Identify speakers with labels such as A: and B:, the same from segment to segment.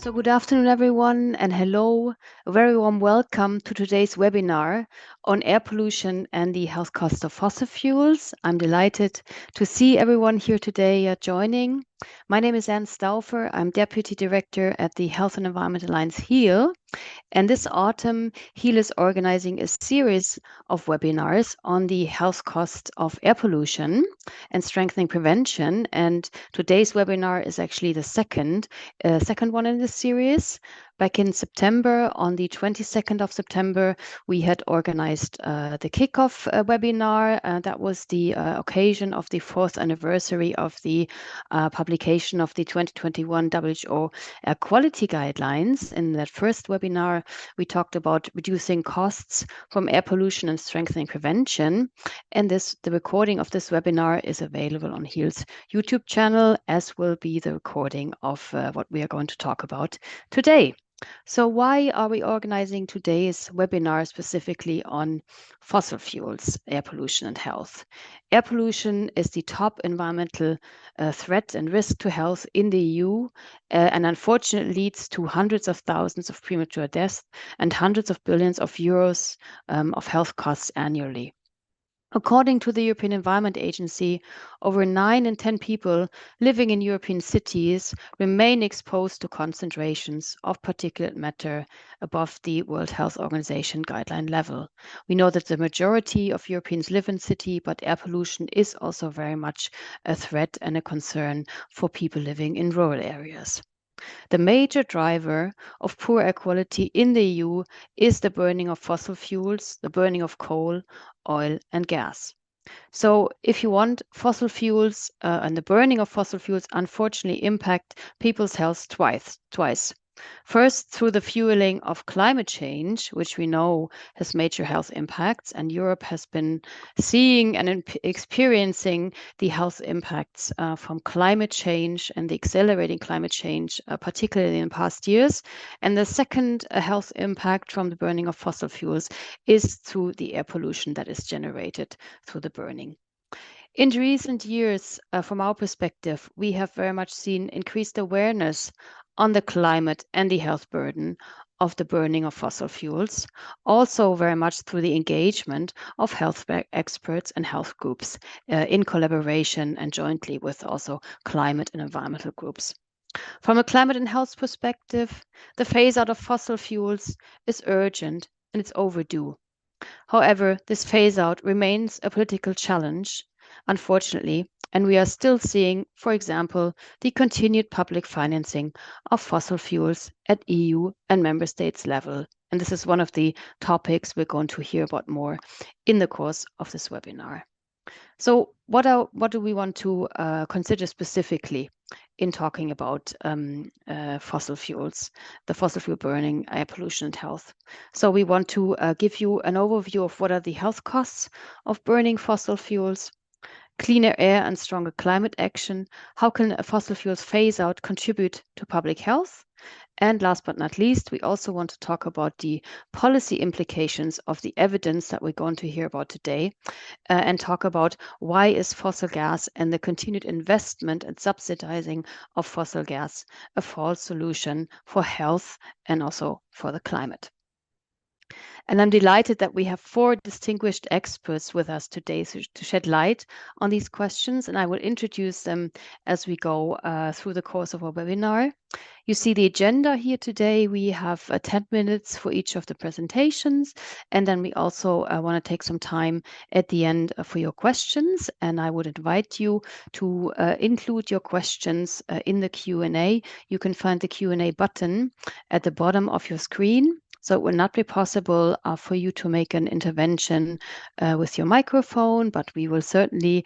A: So good afternoon, everyone, and hello. A very warm welcome to today's webinar on air pollution and the health cost of fossil fuels. I'm delighted to see everyone here today joining. My name is Anne Stauffer. I'm Deputy Director at the Health and Environment Alliance HEAL. And this autumn, HEAL is organizing a series of webinars on the health cost of air pollution and strengthening prevention. And today's webinar is actually the second one in this series. Back in September, on the 22nd of September, we had organized the kickoff webinar. That was the occasion of the 4th anniversary of the publication of the 2021 WHO Air Quality Guidelines. In that first webinar, we talked about reducing costs from air pollution and strengthening prevention. And the recording of this webinar is available on HEAL's YouTube channel, as will be the recording of what we are going to talk about today. So why are we organizing today's webinar specifically on fossil fuels, air pollution and health? Air pollution is the top environmental threat and risk to health in the EU, and unfortunately leads to hundreds of thousands of premature deaths and hundreds of billions of euros of health costs annually. According to the European Environment Agency, over 9 in 10 people living in European cities remain exposed to concentrations of particulate matter above the World Health Organization guideline level. We know that the majority of Europeans live in city, but air pollution is also very much a threat and a concern for people living in rural areas. The major driver of poor air quality in the EU is the burning of fossil fuels, the burning of coal, oil, and gas. So if you want, fossil fuels and the burning of fossil fuels unfortunately impact people's health twice. First, through the fueling of climate change, which we know has major health impacts, and Europe has been seeing and experiencing the health impacts from climate change and the accelerating climate change, particularly in past years. And the second health impact from the burning of fossil fuels is through the air pollution that is generated through the burning. In recent years, from our perspective, we have very much seen increased awareness on the climate and the health burden of the burning of fossil fuels, also very much through the engagement of health experts and health groups in collaboration and jointly with also climate and environmental groups. From a climate and health perspective, the phase out of fossil fuels is urgent and it's overdue. However, this phase out remains a political challenge, unfortunately, and we are still seeing, for example, the continued public financing of fossil fuels at EU and member states level. And this is one of the topics we're going to hear about more in the course of this webinar. So what do we want to consider specifically in talking about fossil fuels, the fossil fuel burning, air pollution and health? So we want to give you an overview of what are the health costs of burning fossil fuels, cleaner air and stronger climate action. How can a fossil fuels phase out contribute to public health? And last but not least, we also want to talk about the policy implications of the evidence that we're going to hear about today and talk about why is fossil gas and the continued investment and subsidizing of fossil gas a false solution for health and also for the climate. And I'm delighted that we have 4 distinguished experts with us today to shed light on these questions, and I will introduce them as we go through the course of our webinar. You see the agenda here today. We have 10 minutes for each of the presentations, and then we also want to take some time at the end for your questions, and I would invite you to include your questions in the Q&A. You can find the Q&A button at the bottom of your screen. So it will not be possible for you to make an intervention with your microphone, but we will certainly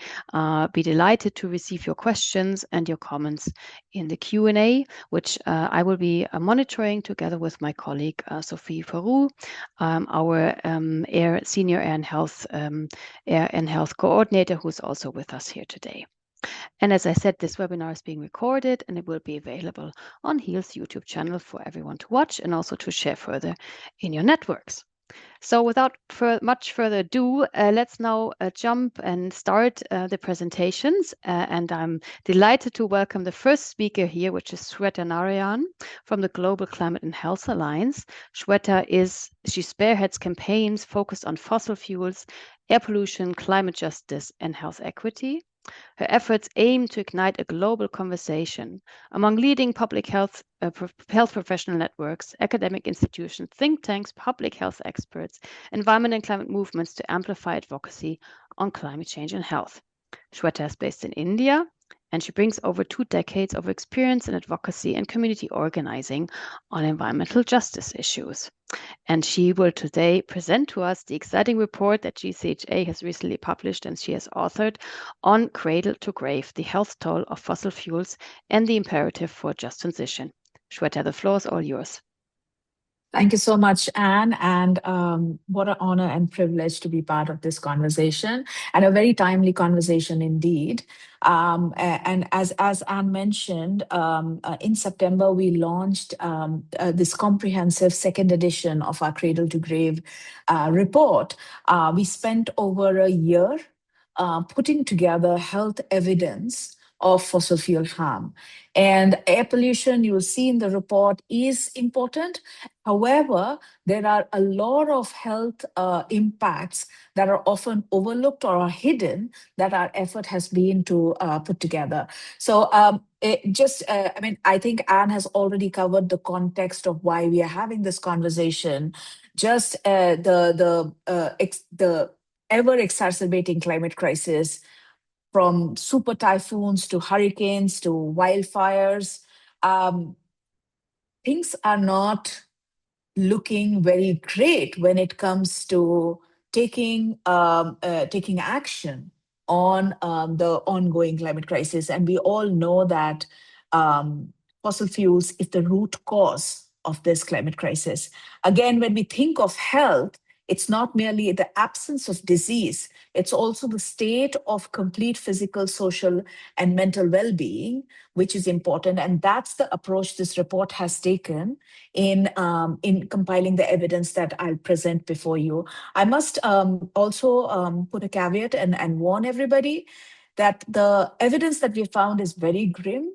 A: be delighted to receive your questions and your comments in the Q&A, which I will be monitoring together with my colleague Sophie Farou, our Senior Air and Health Coordinator, who's also with us here today. And as I said, this webinar is being recorded and it will be available on HEAL's YouTube channel for everyone to watch and also to share further in your networks. So without much further ado, let's now jump and start the presentations. And I'm delighted to welcome the first speaker here, which is Shweta Narayan from the Global Climate and Health Alliance. She spearheads campaigns focused on fossil fuels, air pollution, climate justice, and health equity. Her efforts aim to ignite a global conversation among leading public health professional networks, academic institutions, think tanks, public health experts, environment and climate movements to amplify advocacy on climate change and health. Shweta is based in India, and she brings over 2 decades of experience in advocacy and community organizing on environmental justice issues. And she will today present to us the exciting report that GCHA has recently published and she has authored on Cradle to Grave, the health toll of fossil fuels and the imperative for just transition. Shweta, the floor is all yours.
B: Thank you so much, Anne. And what an honor and privilege to be part of this conversation, and a very timely conversation indeed. And as Anne mentioned, in September, we launched this comprehensive second edition of our Cradle to Grave report. We spent over a year putting together health evidence of fossil fuel harm. And air pollution, you will see in the report, is important. However, there are a lot of health impacts that are often overlooked or are hidden that our effort has been to put together. So I think Anne has already covered the context of why we are having this conversation. Just the ever exacerbating climate crisis, from super typhoons to hurricanes to wildfires. Things are not looking very great when it comes to taking action on the ongoing climate crisis. And we all know that fossil fuels is the root cause of this climate crisis. Again, when we think of health, it's not merely the absence of disease, it's also the state of complete physical, social, and mental well-being, which is important. And that's the approach this report has taken in compiling the evidence that I'll present before you. I must also put a caveat and warn everybody that the evidence that we found is very grim.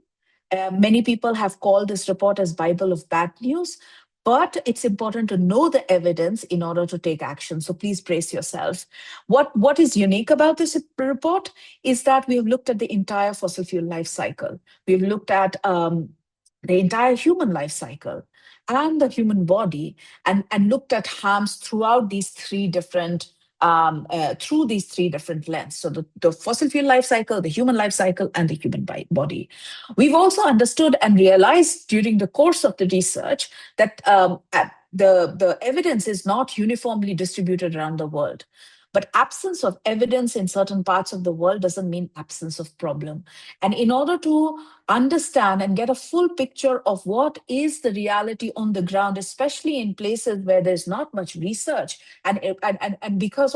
B: Many people have called this report as Bible of bad news, but it's important to know the evidence in order to take action. So please brace yourself. What is unique about this report is that we have looked at the entire fossil fuel life cycle. We've looked at the entire human life cycle and the human body, and looked at harms throughout these three different through these three different lenses. So the fossil fuel life cycle, the human life cycle, and the human body. We've also understood and realized during the course of the research that the evidence is not uniformly distributed around the world. But absence of evidence in certain parts of the world doesn't mean absence of problem. And in order to understand and get a full picture of what is the reality on the ground, especially in places where there's not much research, and because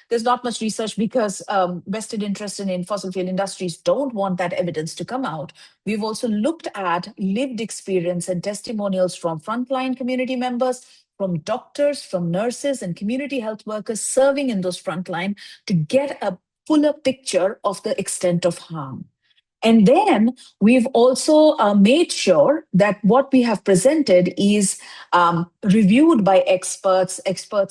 B: there's not much research because vested interest in fossil fuel industries don't want that evidence to come out, we've also looked at lived experience and testimonials from frontline community members, from doctors, from nurses, and community health workers serving in those frontline to get a fuller picture of the extent of harm. And then we've also made sure that what we have presented is reviewed by experts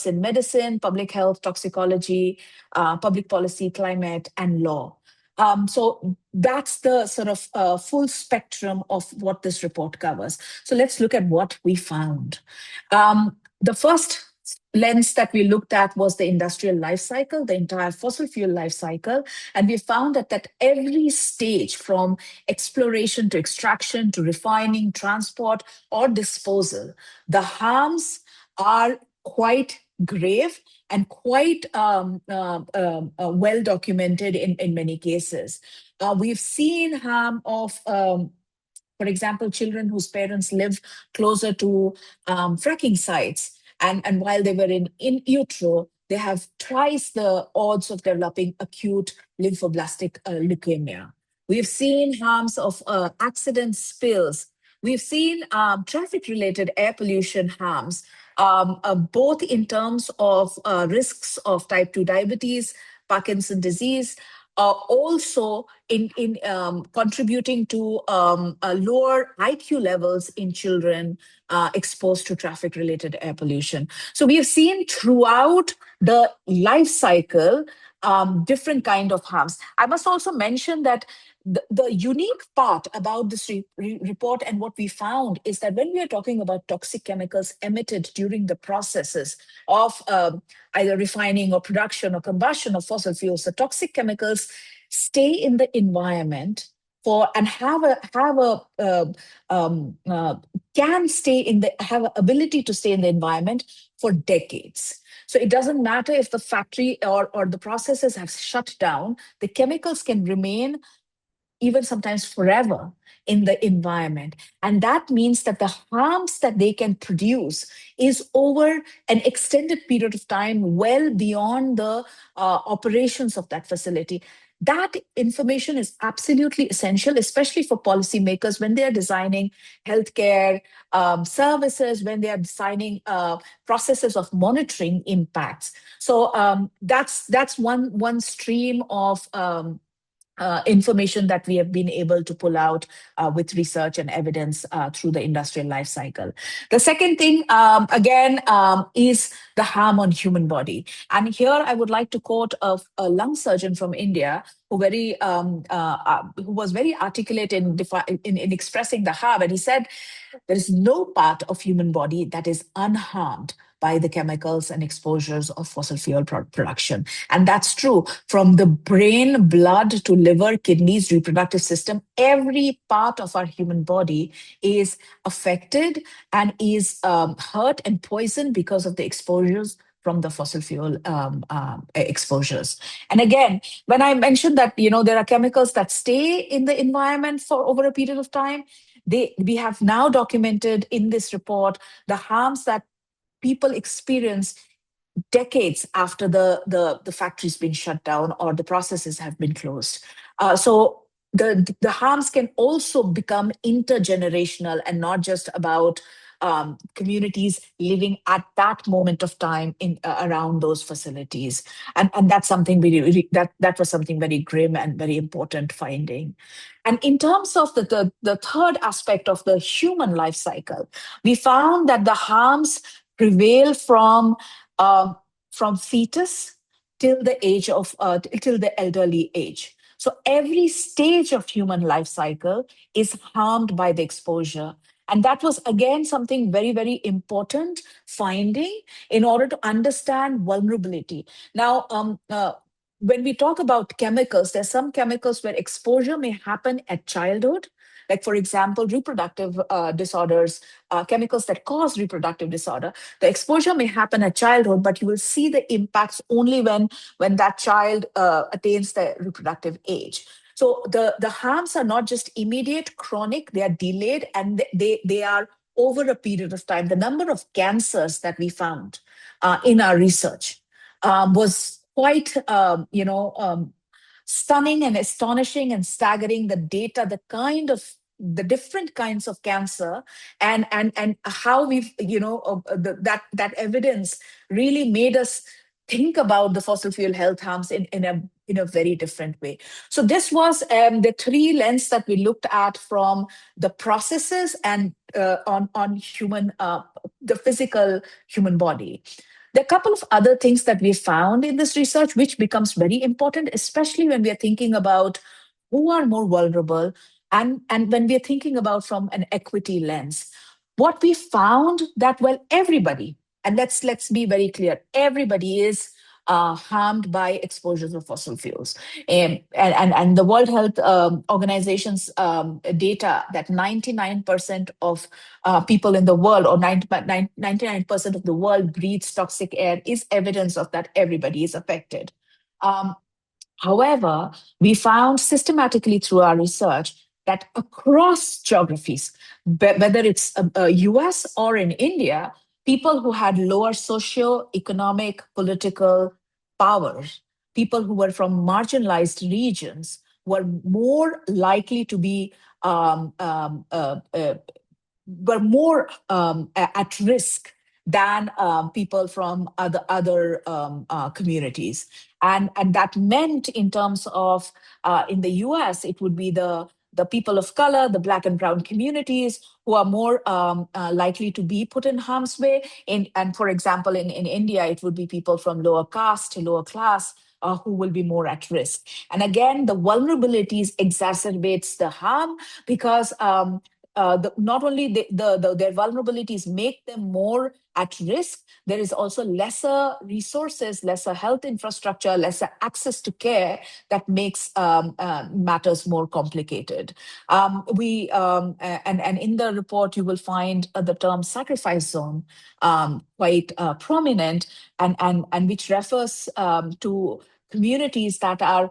B: in medicine, public health, toxicology, public policy, climate, and law. So that's the sort of full spectrum of what this report covers. So let's look at what we found. The first lens that we looked at was the industrial life cycle, the entire fossil fuel life cycle. And we found that at every stage, from exploration to extraction to refining, transport, or disposal, the harms are quite grave and quite well documented in many cases. We've seen harm of for example, children whose parents live closer to fracking sites, and while they were in utero, they have twice the odds of developing acute lymphoblastic leukemia. We've seen harms of accident spills we've seen traffic-related air pollution harms, both in terms of risks of type 2 diabetes, Parkinson disease, also in contributing to lower IQ levels in children exposed to traffic-related air pollution. So we have seen throughout the life cycle different kind of harms. I must also mention that the unique part about this report and what we found is that when we are talking about toxic chemicals emitted during the processes of either refining or production or combustion of fossil fuels, the toxic chemicals stay in the environment for and have a can stay in the have a ability to stay in the environment for decades. So it doesn't matter if the factory or the processes have shut down, the chemicals can remain even sometimes forever in the environment. And that means that the harms that they can produce is over an extended period of time, well beyond the operations of that facility. That information is absolutely essential, especially for policymakers when they are designing healthcare services, when they are designing processes of monitoring impacts. So that's one stream of information that we have been able to pull out with research and evidence through the industrial life cycle. The second thing, again, is the harm on human body. And here I would like to quote a lung surgeon from India who was very articulate in expressing the harm. And he said, there is no part of human body that is unharmed by the chemicals and exposures of fossil fuel production. And that's true. From the brain, blood to liver, kidneys, reproductive system, every part of our human body is affected and is hurt and poisoned because of the exposures from the fossil fuel exposures. And again, when I mentioned that there are chemicals that stay in the environment for over a period of time, we have now documented in this report the harms that people experience decades after the factory's been shut down or the processes have been closed. So the harms can also become intergenerational and not just about communities living at that moment of time in around those facilities, and that's something that was something very grim and very important finding. And in terms of the third aspect of the human life cycle, we found that the harms prevail uh, from fetus till the age of till the elderly age. So every stage of human life cycle is harmed by the exposure. And that was again something very, very important finding in order to understand vulnerability. Now, when we talk about chemicals, there's some chemicals where exposure may happen at childhood, like for example, reproductive disorders, chemicals that cause reproductive disorder. The exposure may happen at childhood, but you will see the impacts only when that child attains the reproductive age. So the harms are not just immediate, chronic, they are delayed, and they are over a period of time. The number of cancers that we found in our research was quite, stunning and astonishing and staggering. The data, the different kinds of cancer, and how we've that evidence really made us think about the fossil fuel health harms in a very different way. So this was the three lens that we looked at from the processes and on human the physical human body. There are a couple of other things that we found in this research, which becomes very important, especially when we are thinking about who are more vulnerable and when we are thinking about from an equity lens. What we found that, well, everybody, and let's be very clear, everybody is harmed by exposures of fossil fuels. And the World Health Organization's data that 99% of people in the world, or 99% of the world breathes toxic air, is evidence of that everybody is affected. Um, However, we found systematically through our research that across geographies, whether it's US or in India, people who had lower socio-economic, political power, people who were from marginalized regions, were more likely to be um, um, uh, uh, were more at risk than people from other communities, and that meant in terms of in the U.S. it would be the people of color, the Black and brown communities, who are more likely to be put in harm's way. And for example, in India, it would be people from lower caste, lower class, who will be more at risk. And again, the vulnerabilities exacerbates the harm because not only their vulnerabilities make them more at risk, there is also lesser resources, lesser health infrastructure, lesser access to care that makes matters more complicated. And in the report you will find the term sacrifice zone quite prominent, and which refers to communities that are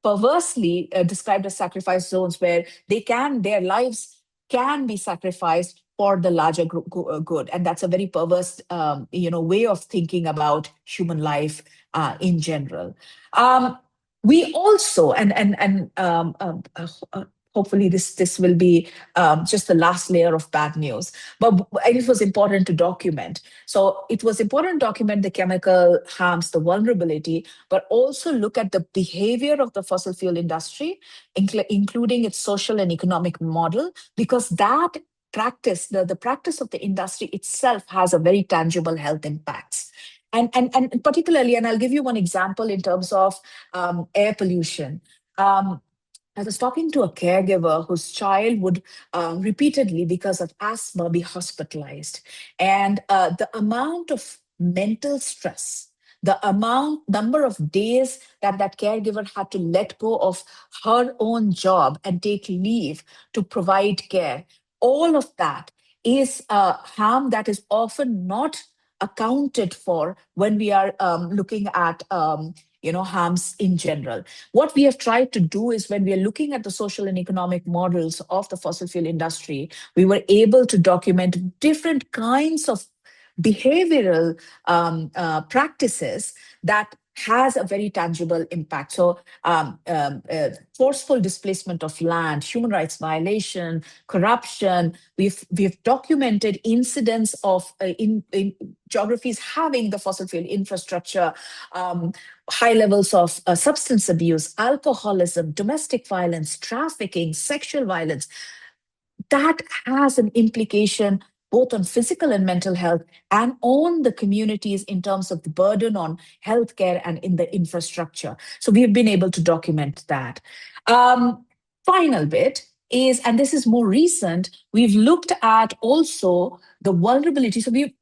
B: perversely described as sacrifice zones, where their lives can be sacrificed for the larger good, and that's a very perverse way of thinking about human life in general. um, we also hopefully this will be just the last layer of bad news, but it was important to document. So it was important to document the chemical harms, the vulnerability, but also look at the behavior of the fossil fuel industry, including its social and economic model, because that practice, the practice of the industry itself, has a very tangible health impacts. And particularly, and I'll give you one example in terms of air pollution. I was talking to a caregiver whose child would repeatedly, because of asthma, be hospitalized. And the amount of mental stress, number of days that that caregiver had to let go of her own job and take leave to provide care, all of that is harm that is often not accounted for when we are looking at harms in general. What we have tried to do is, when we are looking at the social and economic models of the fossil fuel industry, we were able to document different kinds of behavioral practices that has a very tangible impact. So forceful displacement of land, human rights violation, corruption. We've documented incidents of in geographies having the fossil fuel infrastructure, high levels of substance abuse, alcoholism, domestic violence, trafficking, sexual violence. That has an implication both on physical and mental health, and on the communities in terms of the burden on healthcare and in the infrastructure. So we've been able to document that. Final bit is, and this is more recent, we've looked at also the vulnerability. So we've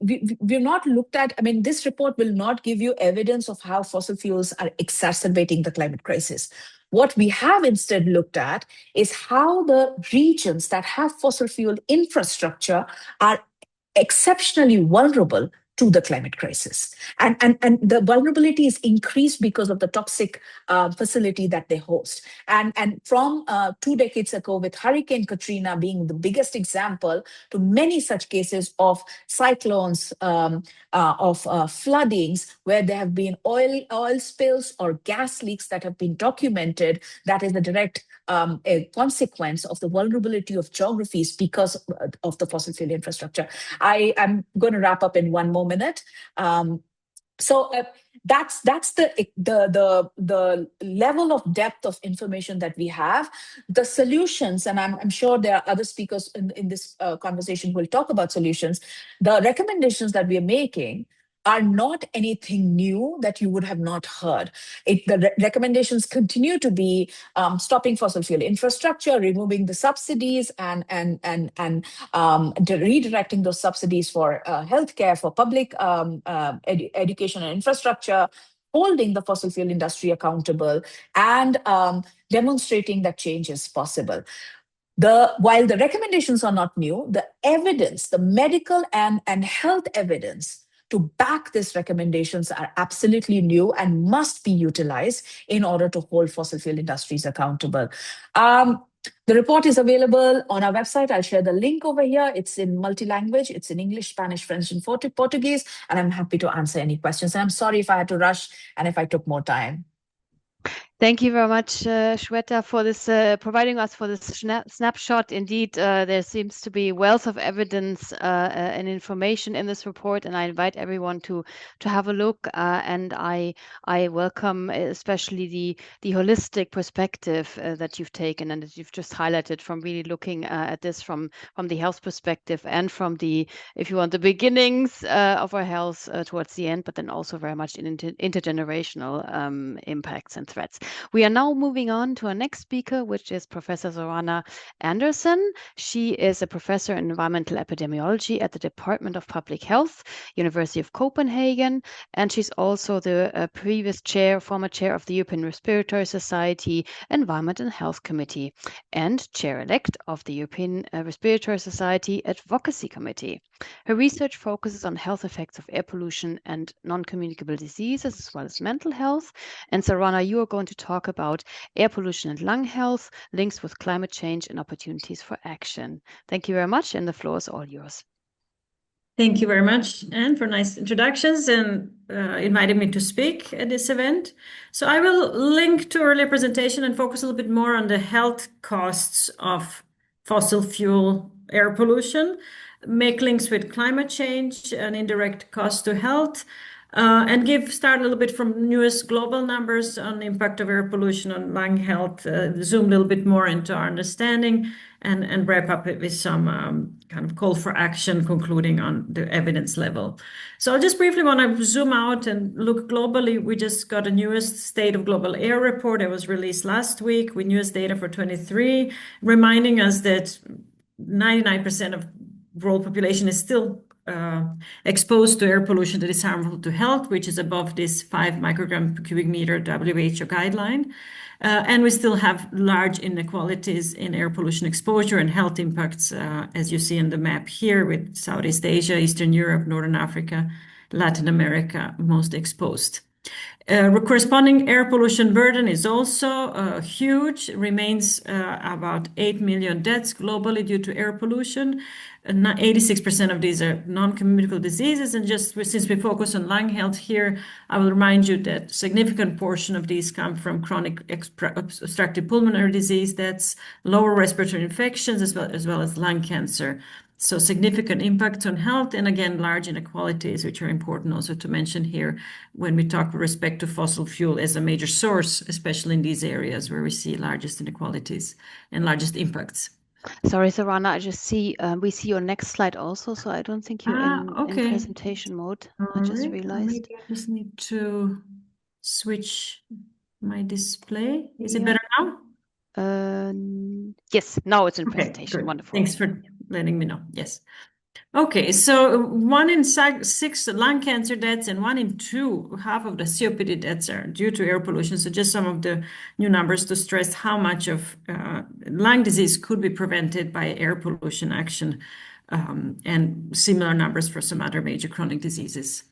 B: not looked at, I mean, this report will not give you evidence of how fossil fuels are exacerbating the climate crisis. What we have instead looked at is how the regions that have fossil fuel infrastructure are exceptionally vulnerable to the climate crisis. And the vulnerability is increased because of the toxic facility that they host. And from 2 decades ago, with Hurricane Katrina being the biggest example, to many such cases of cyclones, of floodings, where there have been oil spills or gas leaks that have been documented, that is the direct a consequence of the vulnerability of geographies because of the fossil fuel infrastructure. I am going to wrap up in one more minute. So that's the level of depth of information that we have. The solutions, and I'm sure there are other speakers in this conversation who will talk about solutions. The recommendations that we are making are not anything new that you would have not heard. The recommendations continue to be stopping fossil fuel infrastructure, removing the subsidies, and redirecting those subsidies for healthcare, for public education and infrastructure, holding the fossil fuel industry accountable, and demonstrating that change is possible. While the recommendations are not new, the evidence, the medical and health evidence to back these recommendations are absolutely new and must be utilized in order to hold fossil fuel industries accountable. The report is available on our website. I'll share the link over here. It's in multi-language. It's in English, Spanish, French, and Portuguese. And I'm happy to answer any questions. And I'm sorry if I had to rush and if I took more time.
A: Thank you very much, Shweta, for this providing us for this snapshot. Indeed, there seems to be wealth of evidence and information in this report, and I invite everyone to have a look. And I welcome especially the holistic perspective that you've taken and that you've just highlighted, from really looking at this from the health perspective and from the, if you want, the beginnings of our health towards the end, but then also very much in intergenerational impacts and threats. We are now moving on to our next speaker, which is Professor Zorana Anderson. She is a professor in environmental epidemiology at the Department of Public Health, University of Copenhagen, and she's also the previous former chair of the European Respiratory Society Environment and Health Committee, and chair-elect of the European Respiratory Society Advocacy Committee. Her research focuses on health effects of air pollution and non-communicable diseases, as well as mental health. And Sarana, you are going to talk about air pollution and lung health, links with climate change, and opportunities for action. Thank you very much, and the floor is all yours.
C: Thank you very much, Anne, for nice introductions and inviting me to speak at this event. So I will link to earlier presentation and focus a little bit more on the health costs of fossil fuel air pollution, make links with climate change and indirect cost to health, and start a little bit from newest global numbers on the impact of air pollution on lung health, zoom a little bit more into our understanding, and wrap up with some kind of call for action, concluding on the evidence level. So I just briefly want to zoom out and look globally. We just got a newest State of Global Air report that was released last week with newest data for 23, reminding us that 99% of world population is still exposed to air pollution that is harmful to health, which is above this 5 microgram per cubic meter WHO guideline. And we still have large inequalities in air pollution exposure and health impacts, as you see in the map here, with Southeast Asia, Eastern Europe, Northern Africa, Latin America most exposed. Corresponding air pollution burden is also huge, remains about 8 million deaths globally due to air pollution. 86% of these are non-communicable diseases. And just since we focus on lung health here, I will remind you that a significant portion of these come from chronic obstructive pulmonary disease, that's lower respiratory infections, as well as lung cancer. So significant impact on health, and again, large inequalities, which are important also to mention here when we talk with respect to fossil fuel as a major source, especially in these areas where we see largest inequalities and largest impacts.
A: Sorry, Sarana, I just see we see your next slide also, so I don't think you're in presentation mode. I just realized.
C: Maybe I just need to switch my display. Is it better now?
A: Yes, now it's in presentation.
C: Good.
A: Wonderful.
C: Thanks for letting me know. Yes. Okay, so 1 in 6 lung cancer deaths and 1 in 2, half of the COPD deaths are due to air pollution. So just some of the new numbers to stress how much of lung disease could be prevented by air pollution action, and similar numbers for some other major chronic diseases.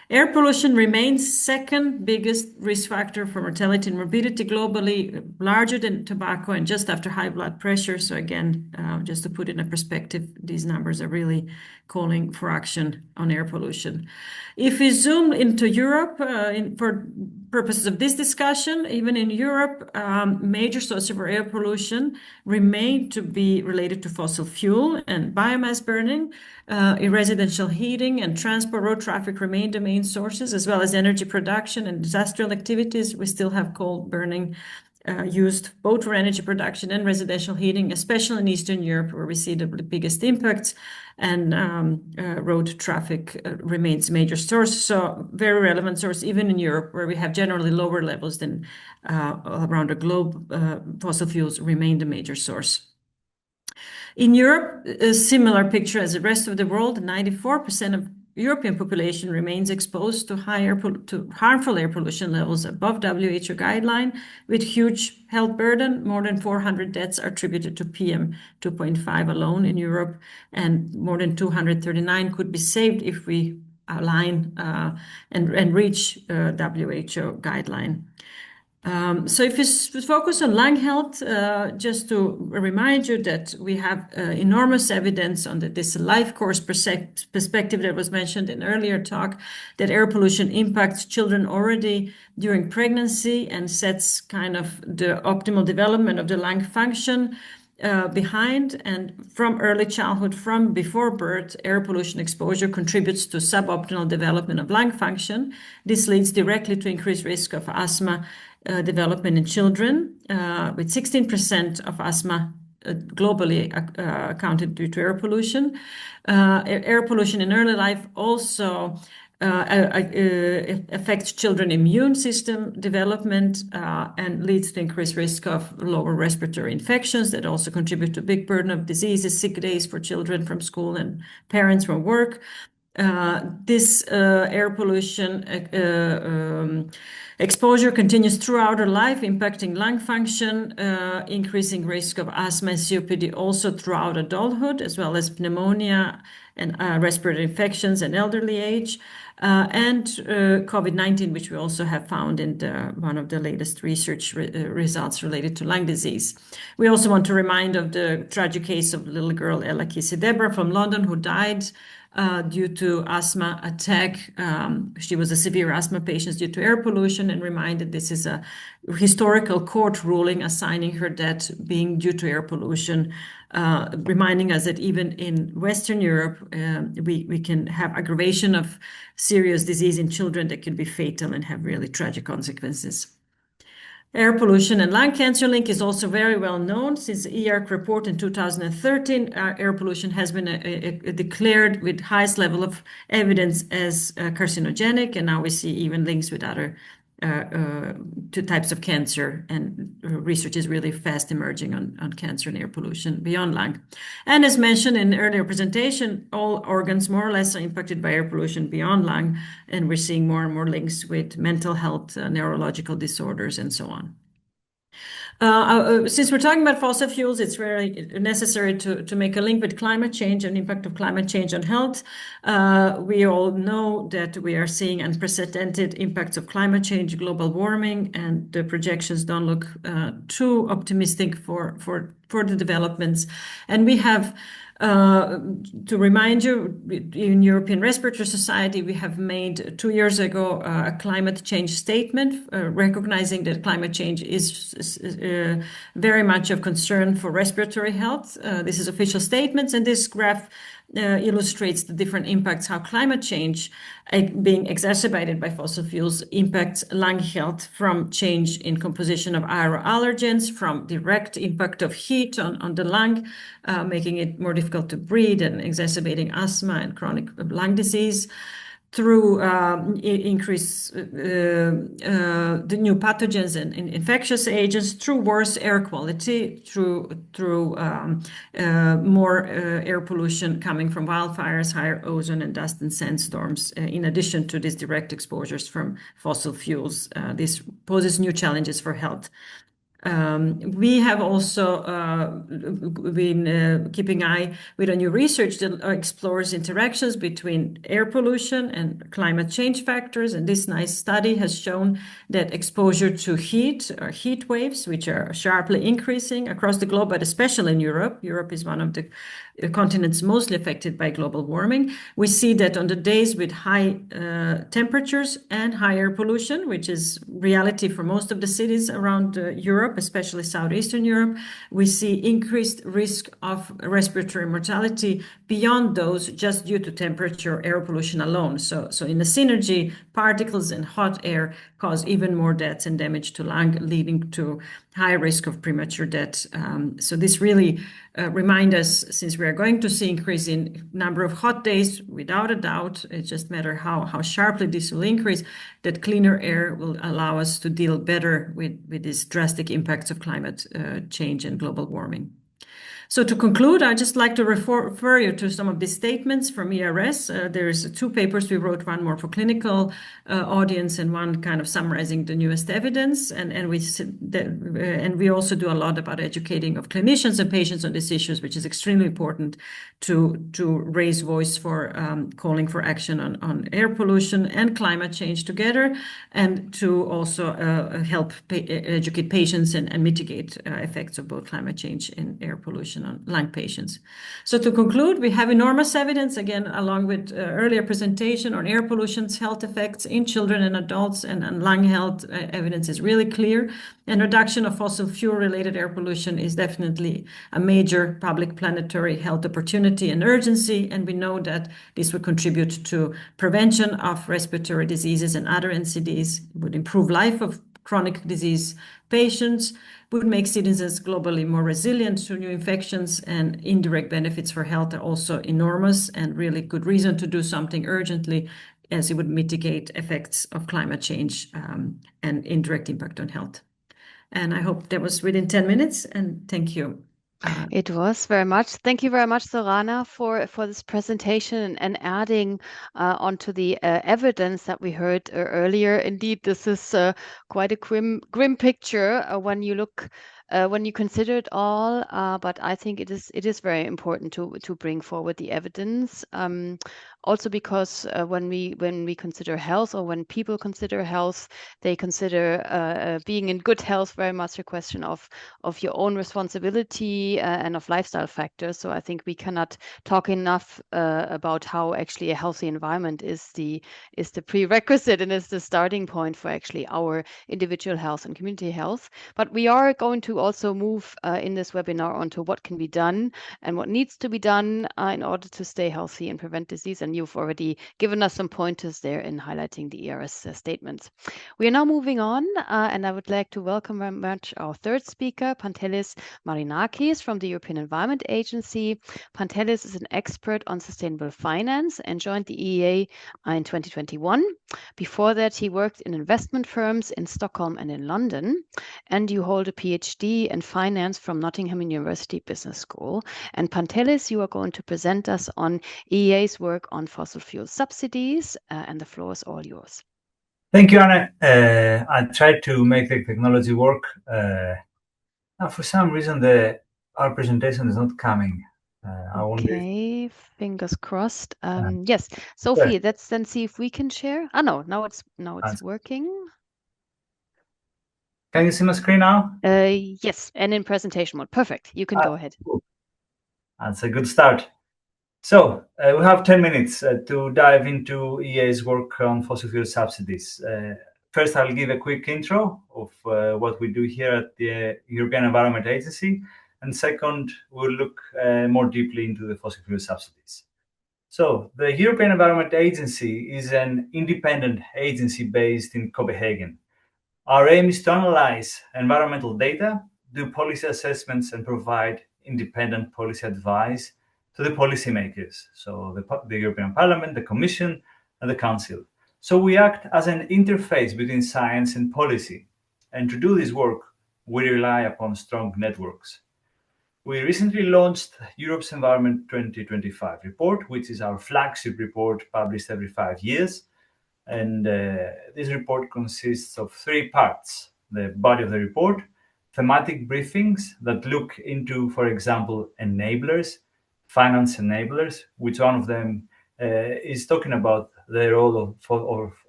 C: Air pollution remains second biggest risk factor for mortality and morbidity globally, larger than tobacco and just after high blood pressure. So again, just to put it in perspective, these numbers are really calling for action on air pollution. If we zoom into Europe, for purposes of this discussion, even in Europe, major sources of air pollution remain to be related to fossil fuel and biomass burning. In residential heating and transport, road traffic remain the main sources, as well as energy production and industrial activities. We still have coal burning used both for energy production and residential heating, especially in Eastern Europe, where we see the biggest impacts, and road traffic remains a major source. So very relevant source, even in Europe, where we have generally lower levels than around the globe, fossil fuels remain the major source. In Europe, a similar picture as the rest of the world. 94% of European population remains exposed to harmful air pollution levels above WHO guideline, with huge health burden. More than 400 deaths are attributed to PM 2.5 alone in Europe, and more than 239 could be saved if we align and reach WHO guideline. So if we focus on lung health, just to remind you that we have enormous evidence on this life course perspective that was mentioned in earlier talk, that air pollution impacts children already during pregnancy and sets kind of the optimal development of the lung function behind, and from early childhood, from before birth, air pollution exposure contributes to suboptimal development of lung function. This leads directly to increased risk of asthma development in children, with 16% of asthma globally accounted due to air pollution. Air pollution in early life also affects children's immune system development and leads to increased risk of lower respiratory infections that also contribute to a big burden of diseases, sick days for children from school and parents from work. This air pollution exposure continues throughout our life, impacting lung function, increasing risk of asthma and COPD also throughout adulthood, as well as pneumonia and respiratory infections and elderly age, and COVID-19, which we also have found in one of the latest research results related to lung disease. We also want to remind of the tragic case of little girl Ella Kisi-Deborah from London, who died due to asthma attack. She was a severe asthma patient due to air pollution, and reminded this is a historical court ruling assigning her death being due to air pollution, reminding us that even in Western Europe, we can have aggravation of serious disease in children that can be fatal and have really tragic consequences. Air pollution and lung cancer link is also very well known. Since the EARC report in 2013, air pollution has been declared with highest level of evidence as carcinogenic, and now we see even links with other two types of cancer, and research is really fast emerging on cancer and air pollution beyond lung. And as mentioned in earlier presentation, all organs more or less are impacted by air pollution beyond lung, and we're seeing more and more links with mental health, neurological disorders, and so on. Since we're talking about fossil fuels, it's very necessary to make a link with climate change and impact of climate change on health. We all know that we are seeing unprecedented impacts of climate change, global warming, and the projections don't look too optimistic for the developments. And we have to remind you, in European Respiratory Society, we have made 2 years ago a climate change statement, recognizing that climate change is very much of concern for respiratory health. This is official statements, and this graph illustrates the different impacts, how climate change being exacerbated by fossil fuels impacts lung health, from change in composition of aeroallergens, from direct impact of heat on the lung, making it more difficult to breathe and exacerbating asthma and chronic lung disease, through increase the new pathogens and infectious agents, through worse air quality, through more air pollution coming from wildfires, higher ozone and dust and sandstorms, in addition to these direct exposures from fossil fuels. This poses new challenges for health. We have also been keeping eye with a new research that explores interactions between air pollution and climate change factors. And this nice study has shown that exposure to heat, or heat waves, which are sharply increasing across the globe, but especially in Europe. Europe is one of the continents mostly affected by global warming. We see that on the days with high temperatures and high air pollution, which is reality for most of the cities around Europe, especially Southeastern Europe, we see increased risk of respiratory mortality beyond those just due to temperature, air pollution alone. So in the synergy, particles and hot air cause even more deaths and damage to lung, leading to high risk of premature death. So this really remind us, since we are going to see increase in number of hot days, without a doubt, it just matter how sharply this will increase, that cleaner air will allow us to deal better with these drastic impacts of climate change and global warming. So to conclude, I'd just like to refer you to some of these statements from ERS. There's 2 papers we wrote, one more for clinical audience and one kind of summarizing the newest evidence. And we also do a lot about educating of clinicians and patients on these issues, which is extremely important to raise voice for calling for action on air pollution and climate change together, and to also help educate patients and mitigate effects of both climate change and air pollution on lung patients. So to conclude, we have enormous evidence, again, along with earlier presentation on air pollution's health effects in children and adults, and lung health evidence is really clear. And reduction of fossil fuel-related air pollution is definitely a major public planetary health opportunity and urgency, and we know that this would contribute to prevention of respiratory diseases and other NCDs, would improve life of chronic disease patients, would make citizens globally more resilient to new infections, and indirect benefits for health are also enormous and really good reason to do something urgently, as it would mitigate effects of climate change and indirect impact on health. And I hope that was within 10 minutes, and thank you.
A: It was very much. Thank you very much, Sorana, for this presentation and adding onto the evidence that we heard earlier. Indeed, this is quite a grim picture when you look. When you consider it all, but I think it is very important to bring forward the evidence. Also, because when we consider health, or when people consider health, they consider being in good health very much a question of your own responsibility and of lifestyle factors. So I think we cannot talk enough about how actually a healthy environment is the prerequisite and is the starting point for actually our individual health and community health. But we are going to also move in this webinar onto what can be done and what needs to be done in order to stay healthy and prevent disease. And you've already given us some pointers there in highlighting the ERS statements. We are now moving on, and I would like to welcome very much our third speaker, Pantelis Marinakis from the European Environment Agency. Pantelis is an expert on sustainable finance and joined the EEA in 2021. Before that, he worked in investment firms in Stockholm and in London. And you hold a PhD in finance from Nottingham University Business School. And Pantelis, you are going to present us on EEA's work on fossil fuel subsidies, and the floor is all yours.
D: Thank you, Anna. I tried to make the technology work. Now, for some reason, our presentation is not coming.
A: Okay, fingers crossed. Yes, Sophie, let's then see if we can share. No, now it's working.
D: Can you see my screen now?
A: Yes, and in presentation mode. Perfect. You can go ahead.
D: Cool. That's a good start. So we have 10 minutes to dive into EA's work on fossil fuel subsidies. First, I'll give a quick intro of what we do here at the European Environment Agency. And second, we'll look more deeply into the fossil fuel subsidies. So the European Environment Agency is an independent agency based in Copenhagen. Our aim is to analyze environmental data, do policy assessments, and provide independent policy advice to the policymakers, so the European Parliament, the Commission, and the Council. So we act as an interface between science and policy. And to do this work, we rely upon strong networks. We recently launched Europe's Environment 2025 report, which is our flagship report published every 5 years. And this report consists of 3 parts: the body of the report, thematic briefings that look into, for example, enablers, finance enablers, which one of them is talking about the role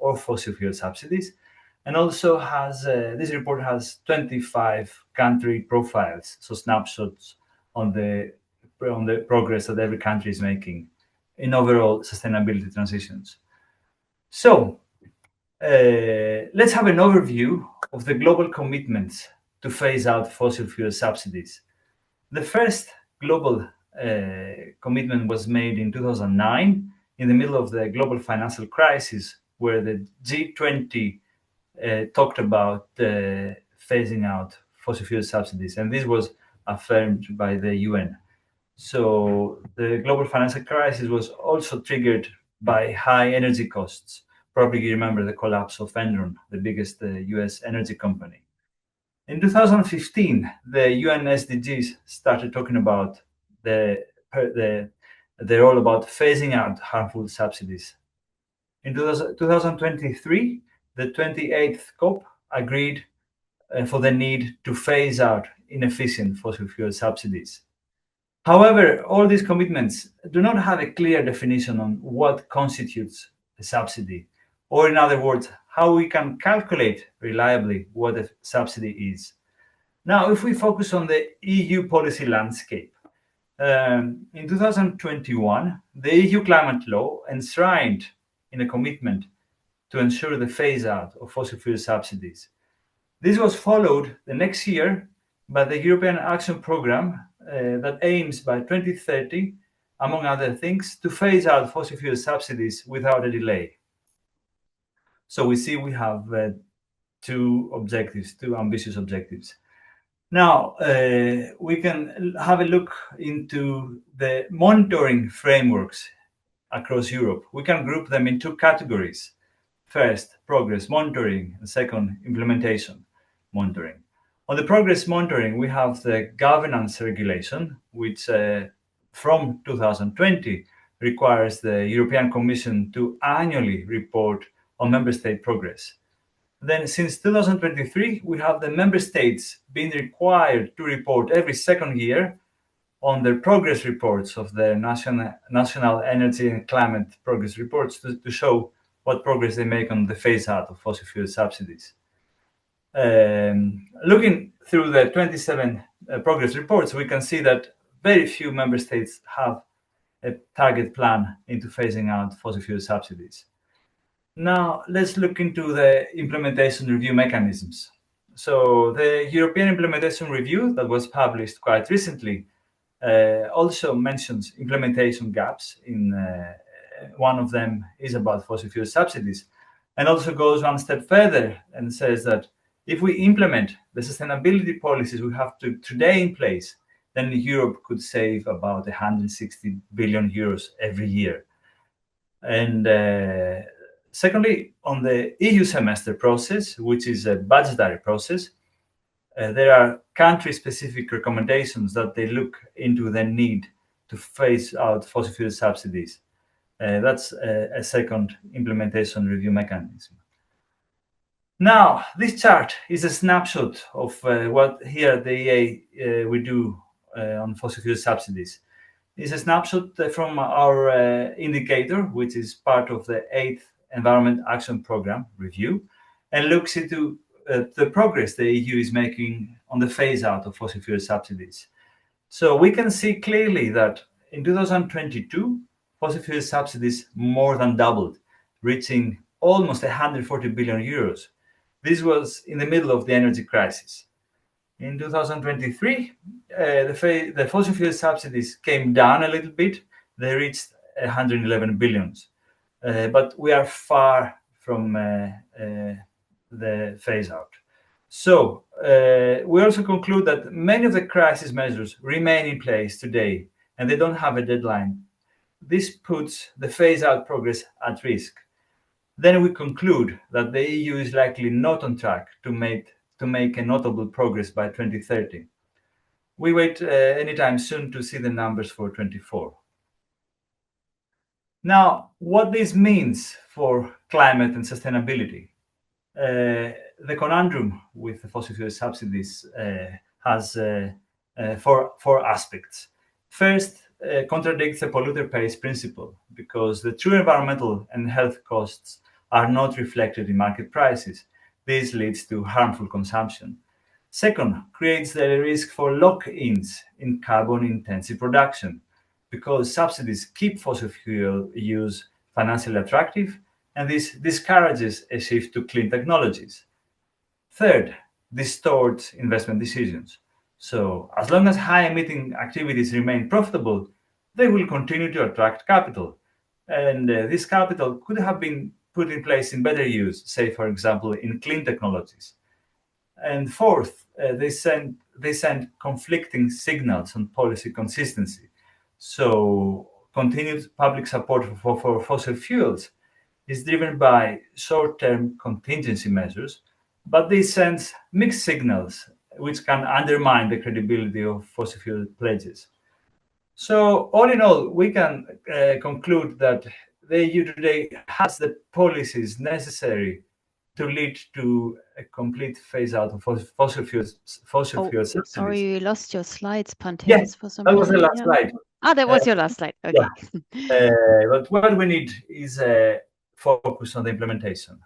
D: of fossil fuel subsidies, and also has this report has 25 country profiles, so snapshots on the progress that every country is making in overall sustainability transitions. So let's have an overview of the global commitments to phase out fossil fuel subsidies. The first global commitment was made in 2009 in the middle of the global financial crisis, where the G20 talked about phasing out fossil fuel subsidies, and this was affirmed by the UN. So the global financial crisis was also triggered by high energy costs. Probably you remember the collapse of Enron, the biggest US energy company. In 2015, the UN SDGs started talking about they're all about phasing out harmful subsidies. In 2023, the 28th COP agreed for the need to phase out inefficient fossil fuel subsidies. However, all these commitments do not have a clear definition on what constitutes a subsidy, or in other words, how we can calculate reliably what a subsidy is. Now, if we focus on the EU policy landscape, in 2021, the EU climate law enshrined in a commitment to ensure the phase out of fossil fuel subsidies. This was followed the next year by the European Action Programme that aims by 2030, among other things, to phase out fossil fuel subsidies without a delay. So we see we have two ambitious objectives. Now, we can have a look into the monitoring frameworks across Europe. We can group them in two categories. First, progress monitoring, and second, implementation monitoring. On the progress monitoring, we have the governance regulation, which from 2020 requires the European Commission to annually report on member state progress. Then since 2023, we have the member states being required to report every second year on their progress reports of the national energy and climate progress reports to show what progress they make on the phase out of fossil fuel subsidies. Looking through the 27 progress reports, we can see that very few member states have a target plan into phasing out fossil fuel subsidies. Now, let's look into the implementation review mechanisms. So the European Implementation Review that was published quite recently also mentions implementation gaps. One of them is about fossil fuel subsidies, and also goes one step further and says that if we implement the sustainability policies we have today in place, then Europe could save about 160 billion euros every year. And secondly, on the EU semester process, which is a budgetary process, there are country-specific recommendations that they look into the need to phase out fossil fuel subsidies. That's a second implementation review mechanism. Now, this chart is a snapshot of what here at the EA we do on fossil fuel subsidies. It's a snapshot from our indicator, which is part of the 8th Environment Action Programme review, and looks into the progress the EU is making on the phase out of fossil fuel subsidies. So we can see clearly that in 2022, fossil fuel subsidies more than doubled, reaching almost 140 billion euros. This was in the middle of the energy crisis. In 2023, the fossil fuel subsidies came down a little bit. They reached 111 billions. But we are far from the phase out. So we also conclude that many of the crisis measures remain in place today, and they don't have a deadline. This puts the phase out progress at risk. Then we conclude that the EU is likely not on track to make a notable progress by 2030. We wait anytime soon to see the numbers for 24. Now, what this means for climate and sustainability. The conundrum with the fossil fuel subsidies has four aspects. First, contradicts the polluter pays principle, because the true environmental and health costs are not reflected in market prices. This leads to harmful consumption. Second, creates the risk for lock-ins in carbon-intensive production, because subsidies keep fossil fuel use financially attractive, and this discourages a shift to clean technologies. Third, distorts investment decisions. So as long as high-emitting activities remain profitable, they will continue to attract capital. And this capital could have been put in place in better use, say, for example, in clean technologies. And fourth, they send conflicting signals on policy consistency. So continued public support for fossil fuels is driven by short-term contingency measures, but this sends mixed signals which can undermine the credibility of fossil fuel pledges. So all in all, we can conclude that the EU today has the policies necessary to lead to a complete phase out of fossil fuel subsidies.
A: Sorry, we lost your slides, Pantelis,
D: Yes,
A: for some
D: that was
A: reason.
D: the last slide.
A: That was your last slide. Okay.
D: But what we need is a focus on the implementation.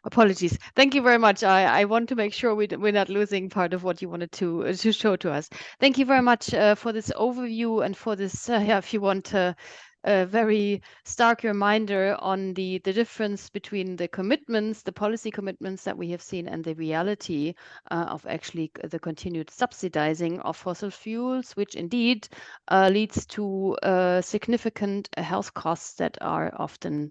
A: Apologies. Thank you very much. I want to make sure we're not losing part of what you wanted to show to us. Thank you very much for this overview and for this, if you want, a very stark reminder on the difference between the commitments, the policy commitments that we have seen, and the reality of actually the continued subsidizing of fossil fuels, which indeed leads to significant health costs that are often,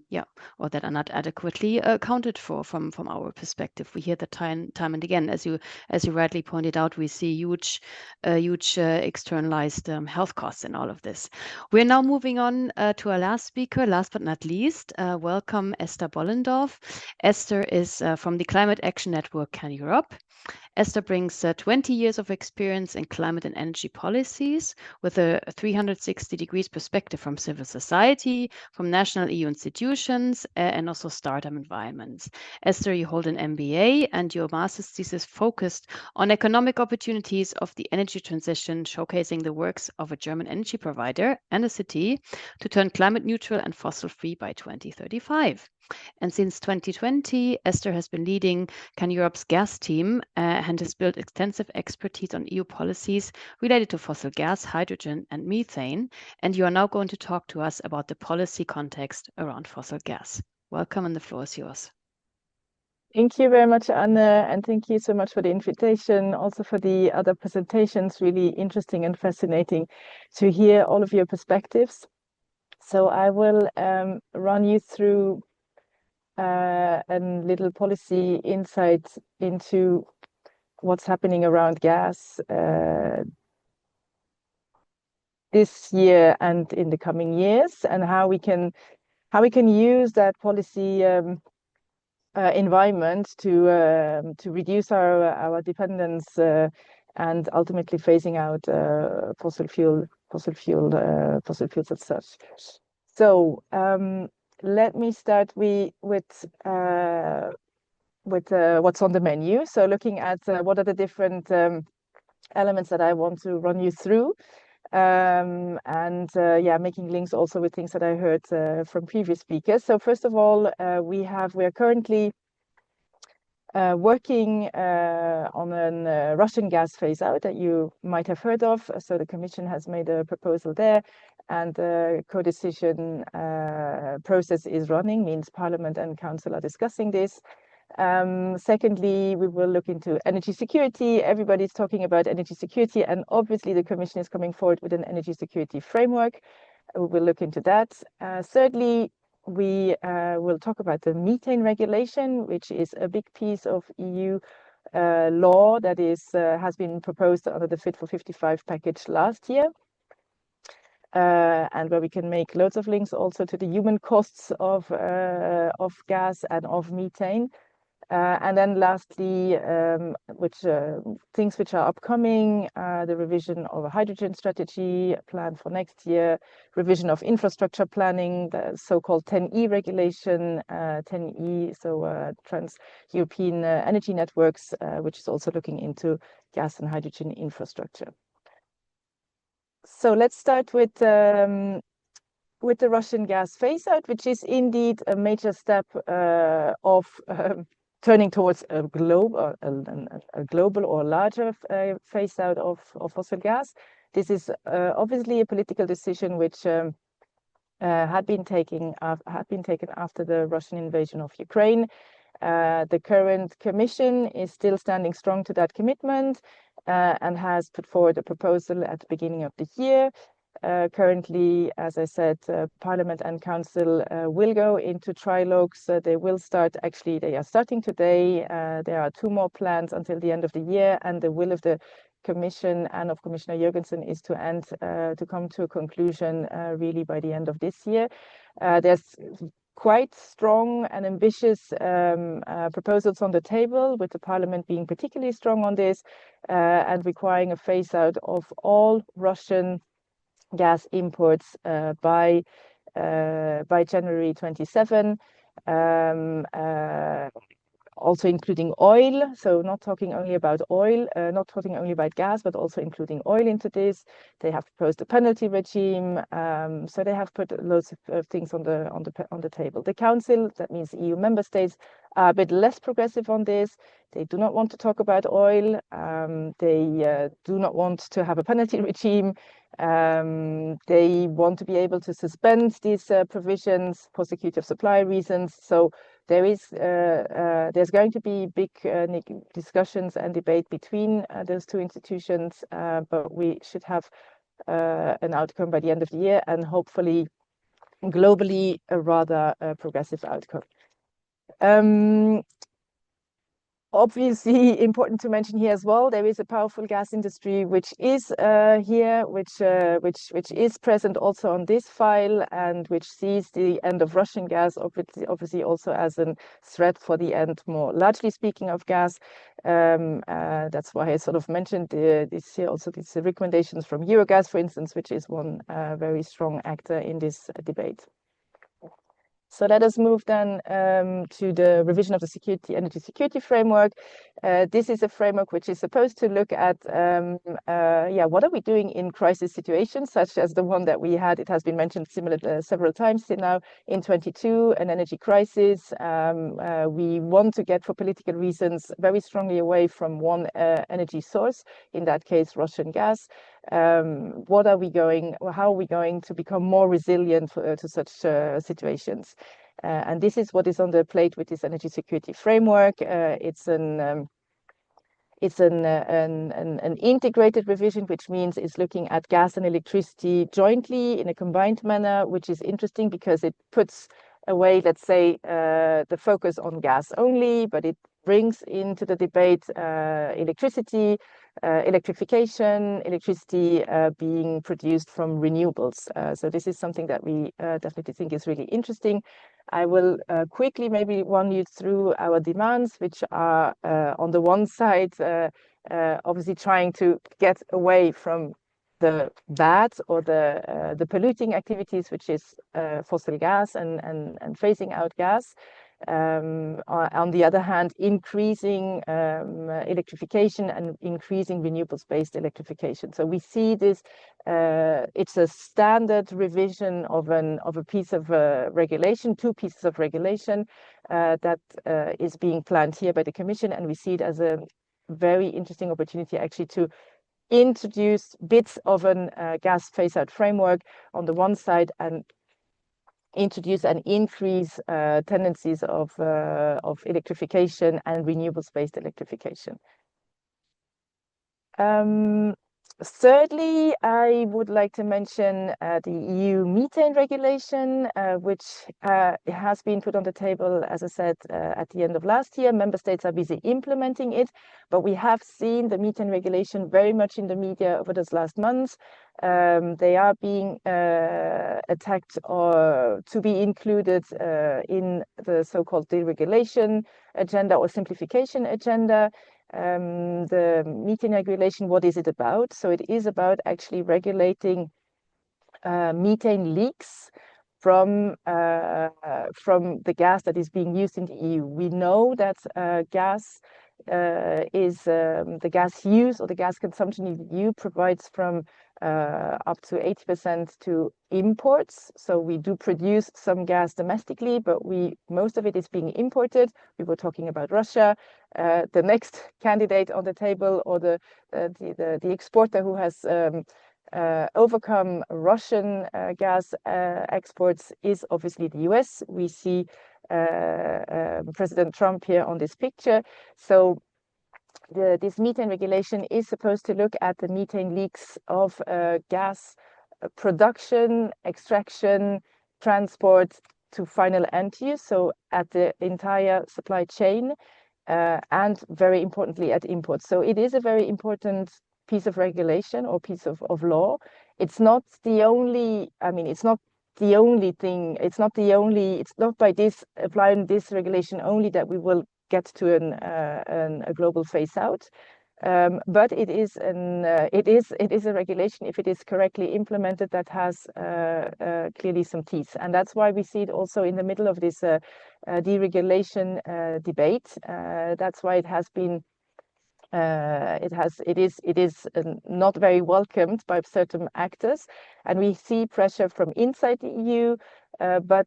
A: or that are not adequately accounted for from our perspective. We hear that time and again, as you rightly pointed out, we see huge externalized health costs in all of this. We're now moving on to our last speaker, last but not least. Welcome Esther Bollendorf. Esther is from the Climate Action Network Can Europe. Esther brings 20 years of experience in climate and energy policies with a 360 degrees perspective from civil society, from national EU institutions, and also startup environments. Esther, you hold an MBA and your master's thesis focused on economic opportunities of the energy transition, showcasing the works of a German energy provider and a city to turn climate neutral and fossil free by 2035. And since 2020, Esther has been leading Can Europe's gas team and has built extensive expertise on EU policies related to fossil gas, hydrogen, and methane. And you are now going to talk to us about the policy context around fossil gas. Welcome, and the floor is yours.
E: Thank you very much, Anna, and thank you so much for the invitation, also for the other presentations. Really interesting and fascinating to hear all of your perspectives. So I will run you through a little policy insight into what's happening around gas this year and in the coming years, and how we can use that policy environment to reduce our dependence and ultimately phasing out fossil fuels as such. So let me start with what's on the menu. So looking at what are the different elements that I want to run you through, and making links also with things that I heard from previous speakers. So first of all, we are currently working on a Russian gas phase out that you might have heard of. So the Commission has made a proposal there, and the co-decision process is running, means Parliament and Council are discussing this. Secondly, we will look into energy security. Everybody's talking about energy security, and obviously the Commission is coming forward with an energy security framework. We will look into that. Thirdly, we will talk about the methane regulation, which is a big piece of EU law that has been proposed under the Fit for 55 package last year, and where we can make loads of links also to the human costs of gas and of methane. And then lastly, things which are upcoming, the revision of a hydrogen strategy plan for next year, revision of infrastructure planning, the so-called 10E regulation, 10E, so Trans-European Energy Networks, which is also looking into gas and hydrogen infrastructure. So let's start with the Russian gas phase-out, which is indeed a major step of turning towards a global or larger phase-out of fossil gas. This is obviously a political decision which had been taken after the Russian invasion of Ukraine. The current Commission is still standing strong to that commitment and has put forward a proposal at the beginning of the year. Currently, as I said, Parliament and Council will go into trilogues. They will start, actually, they are starting today. There are 2 more plans until the end of the year, and the will of the Commission and of Commissioner Jürgensen is to come to a conclusion really by the end of this year. There's quite strong and ambitious proposals on the table, with the Parliament being particularly strong on this, and requiring a phase out of all Russian gas imports by January 27. Also including oil, so not talking only about oil, not talking only about gas, but also including oil into this. They have proposed a penalty regime, so they have put loads of things on the table. The Council, that means EU member states, are a bit less progressive on this. They do not want to talk about oil. They do not want to have a penalty regime. They want to be able to suspend these provisions for security of supply reasons. So there's going to be big discussions and debate between those two institutions, but we should have an outcome by the end of the year, and hopefully globally a rather progressive outcome. Obviously important to mention here as well, there is a powerful gas industry which is here, which is present also on this file, and which sees the end of Russian gas obviously also as a threat for the end, more largely speaking, of gas. That's why I sort of mentioned this here, also these recommendations from Eurogas, for instance, which is one very strong actor in this debate. So let us move then to the revision of the energy security framework. This is a framework which is supposed to look at, what are we doing in crisis situations, such as the one that we had. It has been mentioned several times now in 22, an energy crisis. We want to get, for political reasons, very strongly away from one energy source, in that case, Russian gas. How are we going to become more resilient to such situations? And this is what is on the plate with this energy security framework. It's an integrated revision, which means it's looking at gas and electricity jointly in a combined manner, which is interesting because it puts away, let's say, the focus on gas only, but it brings into the debate electricity, electrification, electricity being produced from renewables. So this is something that we definitely think is really interesting. I will quickly maybe run you through our demands, which are on the one side, obviously trying to get away from the bad or the polluting activities, which is fossil gas and phasing out gas. On the other hand, increasing electrification and increasing renewables-based electrification. So we see this, it's a standard revision of a piece of regulation, two pieces of regulation that is being planned here by the Commission, and we see it as a very interesting opportunity actually to introduce bits of a gas phase-out framework on the one side, and introduce and increase tendencies of electrification and renewables-based electrification. Thirdly, I would like to mention the EU methane regulation, which has been put on the table, as I said, at the end of last year. Member states are busy implementing it, but we have seen the methane regulation very much in the media over those last months. They are being attacked or to be included in the so-called deregulation agenda or simplification agenda. The methane regulation, what is it about? So it is about actually regulating methane leaks from the gas that is being used in the EU. We know that gas is the gas use or the gas consumption in the EU provides from up to 80% to imports. So we do produce some gas domestically, but most of it is being imported. We were talking about Russia. The next candidate on the table, or the exporter who has overcome Russian gas exports, is obviously the US. We see President Trump here on this picture. So this methane regulation is supposed to look at the methane leaks of gas production, extraction, transport to final end use, so at the entire supply chain, and very importantly at imports. So it is a very important piece of regulation or piece of law. It's not the only, it's not the only thing. It's not by this applying this regulation only that we will get to a global phase out. But it is a regulation, if it is correctly implemented, that has clearly some teeth, and that's why we see it also in the middle of this deregulation debate. That's why it has been. It is not very welcomed by certain actors, and we see pressure from inside the EU, but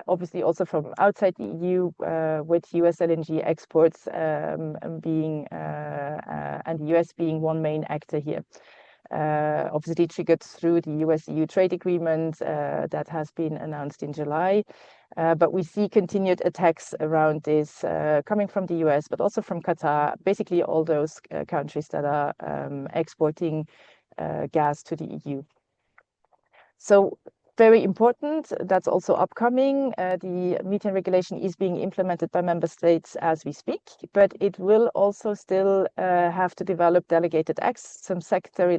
E: obviously also from outside the EU, with US LNG exports being and the US being one main actor here. Obviously triggered through the US-EU trade agreement that has been announced in July. But we see continued attacks around this coming from the US, but also from Qatar, basically all those countries that are exporting gas to the EU. So very important, that's also upcoming. The methane regulation is being implemented by member states as we speak, but it will also still have to develop delegated acts, some secondary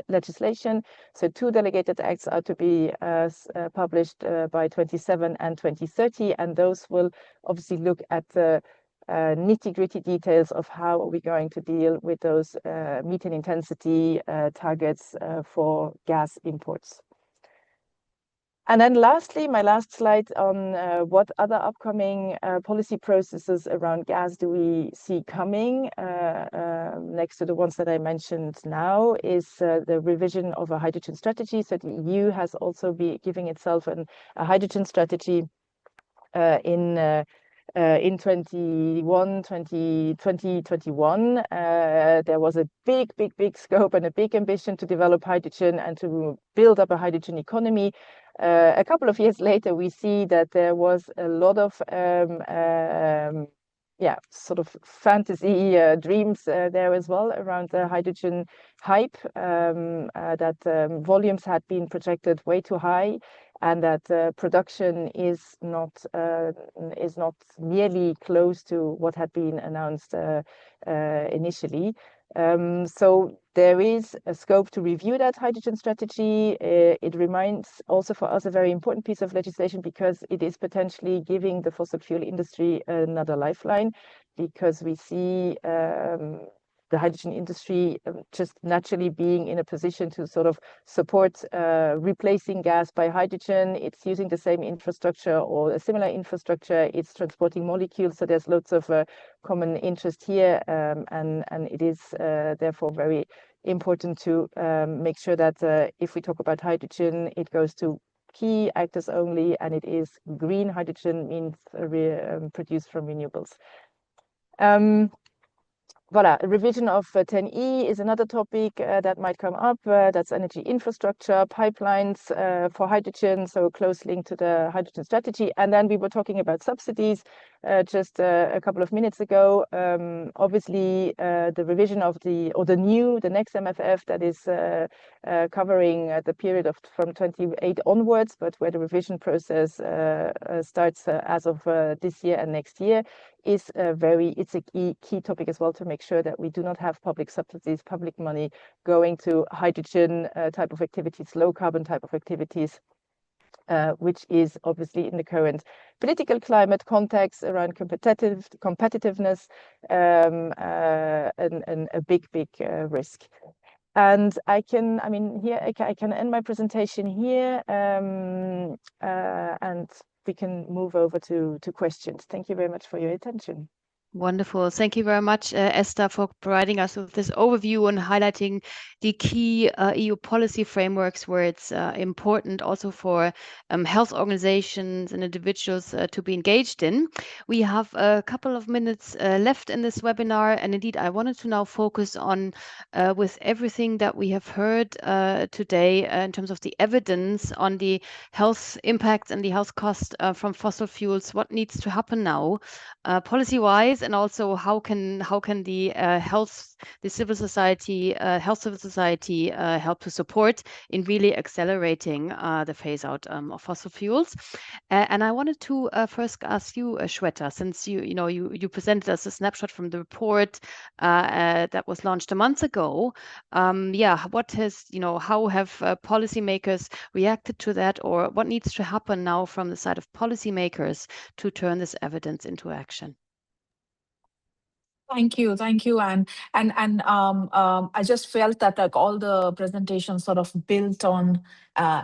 E: legislation. So 2 delegated acts are to be published by 2027 and 2030, and those will obviously look at the nitty-gritty details of how are we going to deal with those methane intensity targets for gas imports. And then lastly, my last slide on what other upcoming policy processes around gas do we see coming, next to the ones that I mentioned now, is the revision of a hydrogen strategy. So the EU has also been giving itself a hydrogen strategy in 2021. There was a big scope and a big ambition to develop hydrogen and to build up a hydrogen economy. A couple of years later, we see that there was a lot of sort of fantasy dreams there as well around the hydrogen hype, that volumes had been projected way too high, and that production is not nearly close to what had been announced initially. So there is a scope to review that hydrogen strategy. It remains also for us a very important piece of legislation because it is potentially giving the fossil fuel industry another lifeline, because we see the hydrogen industry just naturally being in a position to sort of support replacing gas by hydrogen. It's using the same infrastructure or a similar infrastructure. It's transporting molecules, so there's lots of common interest here, and it is therefore very important to make sure that if we talk about hydrogen, it goes to key actors only, and it is green hydrogen, means produced from renewables. Voilà, a revision of 10E is another topic that might come up. That's energy infrastructure, pipelines for hydrogen, so close link to the hydrogen strategy. And then we were talking about subsidies just a couple of minutes ago. Obviously, the revision of the next MFF that is covering the period of from 28 onwards, but where the revision process starts as of this year and next year, is it's a key topic as well, to make sure that we do not have public subsidies, public money going to hydrogen type of activities, low carbon type of activities, which is obviously in the current political climate context around competitiveness and a big risk. And I can end my presentation here, and we can move over to questions. Thank you very much for your attention.
A: Wonderful. Thank you very much, Esther, for providing us with this overview and highlighting the key EU policy frameworks where it's important also for health organizations and individuals to be engaged in. We have a couple of minutes left in this webinar, and indeed I wanted to now focus on, with everything that we have heard today in terms of the evidence on the health impacts and the health cost from fossil fuels, what needs to happen now policy-wise is, and also how can the civil society help to support in really accelerating the phase out of fossil fuels. And I wanted to first ask you, Shweta, since you presented us a snapshot from the report that was launched a month ago. How have policymakers reacted to that, or what needs to happen now from the side of policymakers to turn this evidence into action?
B: Thank you, and I just felt that like all the presentations sort of built on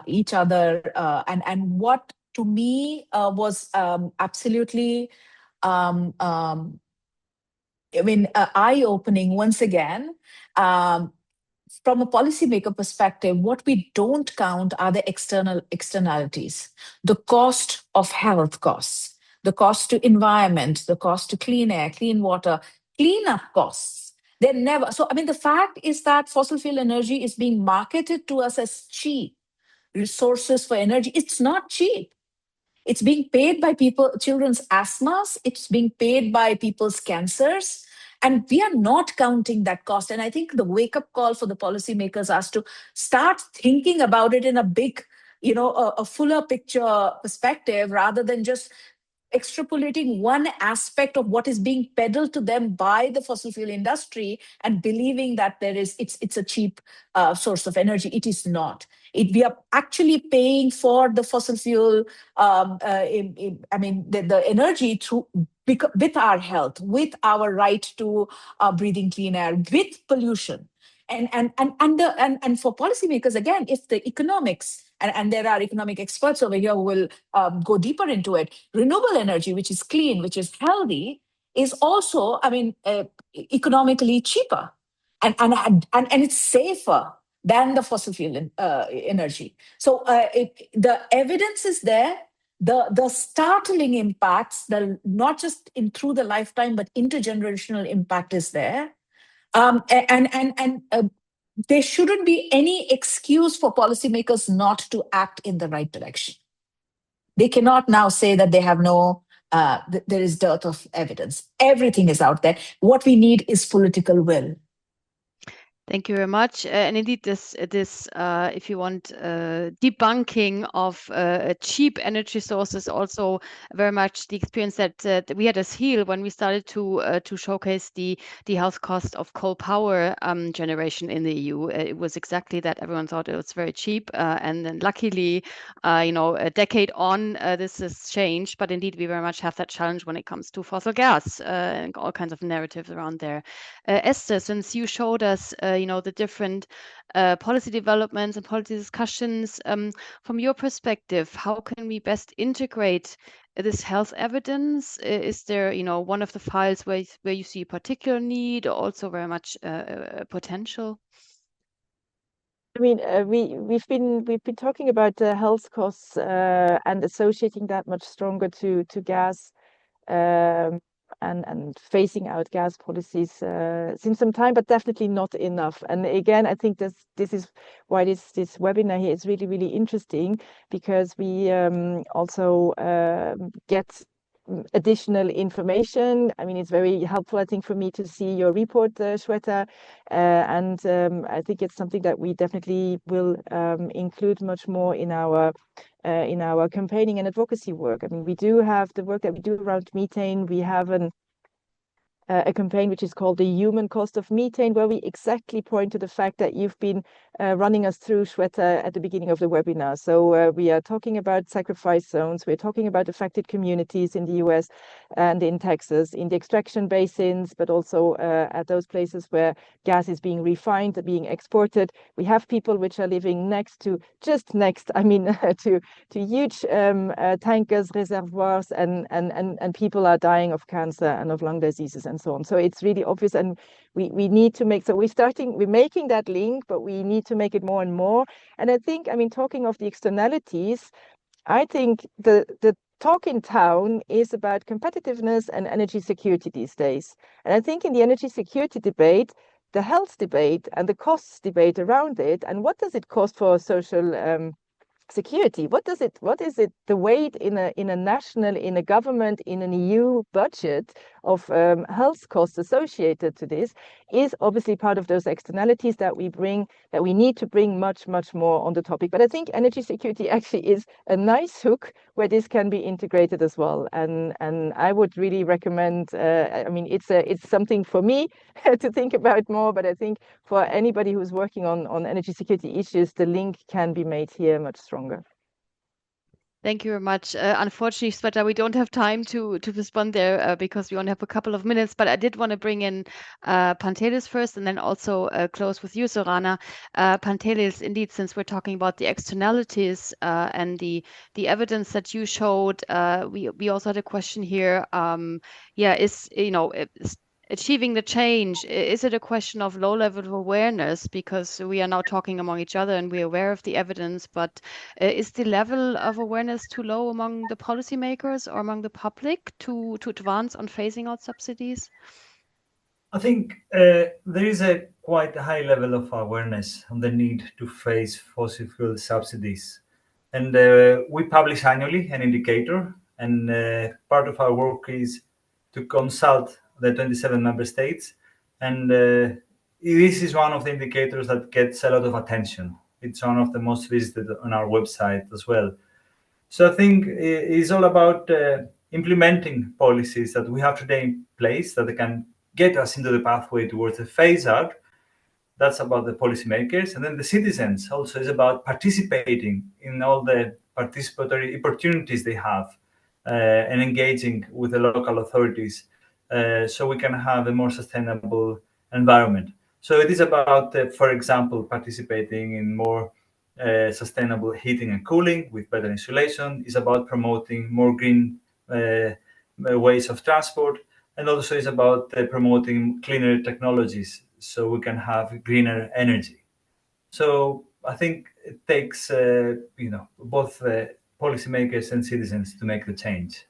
B: each other, and what to me was absolutely eye-opening once again. From a policymaker perspective, what we don't count are the externalities, the cost of health costs, the cost to environment, the cost to clean air, clean water, cleanup costs. They're never. So, the fact is that fossil fuel energy is being marketed to us as cheap resources for energy. It's not cheap. It's being paid by children's asthmas. It's being paid by people's cancers. And we are not counting that cost. And I think the wake-up call for the policymakers is to start thinking about it in a big, a fuller picture perspective, rather than just extrapolating one aspect of what is being peddled to them by the fossil fuel industry and believing that it's a cheap source of energy. It is not. We are actually paying for the fossil fuel, the energy through with our health, with our right to breathing clean air, with pollution. And for policymakers, again, if the economics, and there are economic experts over here who will go deeper into it, renewable energy, which is clean, which is healthy, is also, economically cheaper, and it's safer than the fossil fuel energy. So the evidence is there. The startling impacts, not just through the lifetime, but intergenerational impact is there. There shouldn't be any excuse for policymakers not to act in the right direction. They cannot now say that they have there is dearth of evidence. Everything is out there. What we need is political will.
A: Thank you very much. And indeed, this if you want, debunking of cheap energy sources, also very much the experience that we had as HEAL when we started to showcase the health cost of coal power generation in the EU. It was exactly that. Everyone thought it was very cheap, and then luckily, a decade on, this has changed. But indeed, we very much have that challenge when it comes to fossil gas and all kinds of narratives around there. Esther, since you showed us the different policy developments and policy discussions, from your perspective, how can we best integrate this health evidence? Is there one of the files where you see particular need, or also very much potential?
E: We've been talking about health costs and associating that much stronger to gas, and phasing out gas policies since some time, but definitely not enough. And again, I think this is why this webinar here is really, really interesting, because we also get additional information. It's very helpful, I think, for me to see your report, Shweta, and I think it's something that we definitely will include much more in our campaigning and advocacy work. We do have the work that we do around methane. We have a campaign which is called the Human Cost of Methane, where we exactly point to the fact that you've been running us through, Shweta, at the beginning of the webinar. So we are talking about sacrifice zones. We're talking about affected communities in the US and in Texas, in the extraction basins, but also at those places where gas is being refined, being exported. We have people which are living to huge tankers, reservoirs, and people are dying of cancer and of lung diseases and so on. So it's really obvious, and we need to make, so we're making that link, but we need to make it more and more. And I think, talking of the externalities, I think the talk in town is about competitiveness and energy security these days. And I think in the energy security debate, the health debate and the costs debate around it, and what does it cost for social security? What is it the weight in a national, in a government, in an EU budget health costs associated to this is obviously part of those externalities that we need to bring much more on the topic. But I think energy security actually is a nice hook where this can be integrated as well, and I would really recommend. I mean, it's something for me to think about more, but I think for anybody who's working on energy security issues, the link can be made here much stronger.
A: Thank you very much. Unfortunately, Sveta, we don't have time to respond there because we only have a couple of minutes, but I did want to bring in Pantelis first and then also close with you, Sorana. Pantelis, indeed, since we're talking about the externalities and the evidence that you showed, we also had a question here. Achieving the change, is it a question of low level of awareness? Because we are now talking among each other and we're aware of the evidence, but is the level of awareness too low among the policymakers or among the public to advance on phasing out subsidies?
D: I think there is a quite high level of awareness on the need to phase fossil fuel subsidies. And we publish annually an indicator, and part of our work is to consult the 27 member states. And this is one of the indicators that gets a lot of attention. It's one of the most visited on our website as well. So I think it's all about implementing policies that we have today in place that can get us into the pathway towards a phase out. That's about the policymakers. And then the citizens also is about participating in all the participatory opportunities they have and engaging with the local authorities so we can have a more sustainable environment. So it is about, for example, participating in more sustainable heating and cooling with better insulation. It's about promoting more green ways of transport, and also it's about promoting cleaner technologies so we can have greener energy. So I think it takes both policymakers and citizens to make the change.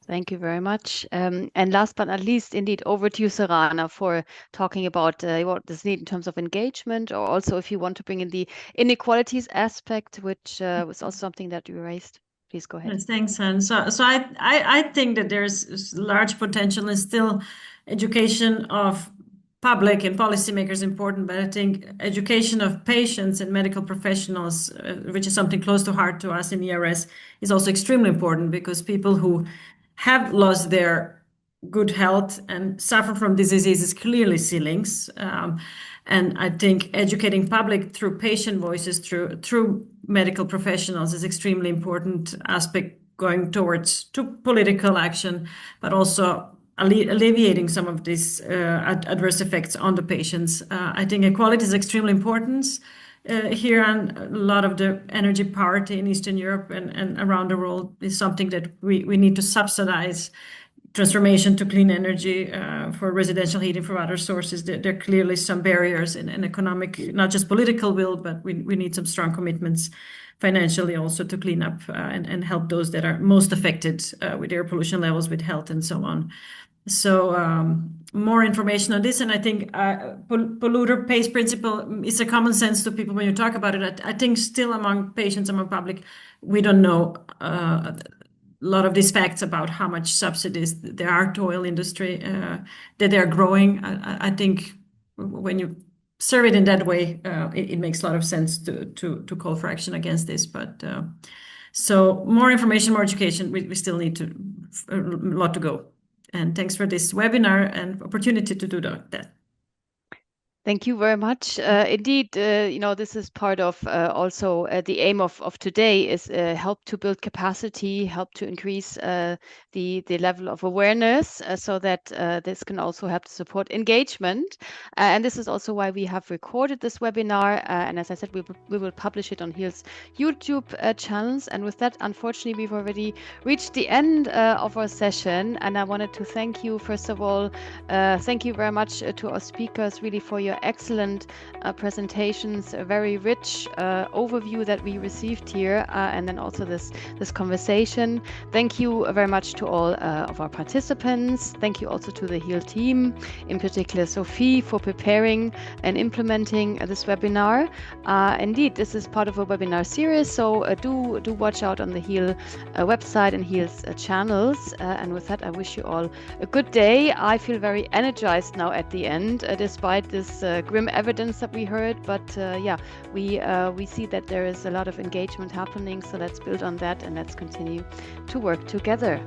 A: Thank you very much. And last but not least, indeed, over to you, Sorana, for talking about what is needed in terms of engagement, or also if you want to bring in the inequalities aspect, which was also something that you raised. Please go ahead.
C: Yes, thanks, Anne. So I think that there's large potential and still education of public and policymakers important, but I think education of patients and medical professionals, which is something close to heart to us in ERS, is also extremely important, because people who have lost their good health and suffer from these diseases clearly see links. And I think educating public through patient voices, through medical professionals, is extremely important aspect going towards to political action, but also alleviating some of these adverse effects on the patients. I think equality is extremely important here, and a lot of the energy poverty in Eastern Europe and around the world is something that we need to subsidize. Transformation to clean energy for residential heating from other sources. There are clearly some barriers in economic, not just political will, but we need some strong commitments financially also to clean up and help those that are most affected with air pollution levels, with health and so on. So more information on this, and I think polluter pays principle is a common sense to people when you talk about it. I think still among patients, among public, we don't know a lot of these facts about how much subsidies there are to oil industry, that they're growing. I think when you serve it in that way, it makes a lot of sense to call for action against this. But so more information, more education, we still need a lot to go. And thanks for this webinar and opportunity to do that.
A: Thank you very much. Indeed, this is part of also the aim of today is help to build capacity, help to increase the level of awareness so that this can also help to support engagement. And this is also why we have recorded this webinar. And as I said, we will publish it on HEAL's YouTube channels. And with that, unfortunately, we've already reached the end of our session. And I wanted to thank you, first of all, thank you very much to our speakers really for your excellent presentations, a very rich overview that we received here, and then also this conversation. Thank you very much to all of our participants. Thank you also to the HEAL team, in particular Sophie, for preparing and implementing this webinar. Indeed, this is part of a webinar series, so do watch out on the HEAL website and HEAL's channels. And with that, I wish you all a good day. I feel very energized now at the end, despite this grim evidence that we heard. But yeah, we see that there is a lot of engagement happening. So let's build on that and let's continue to work together.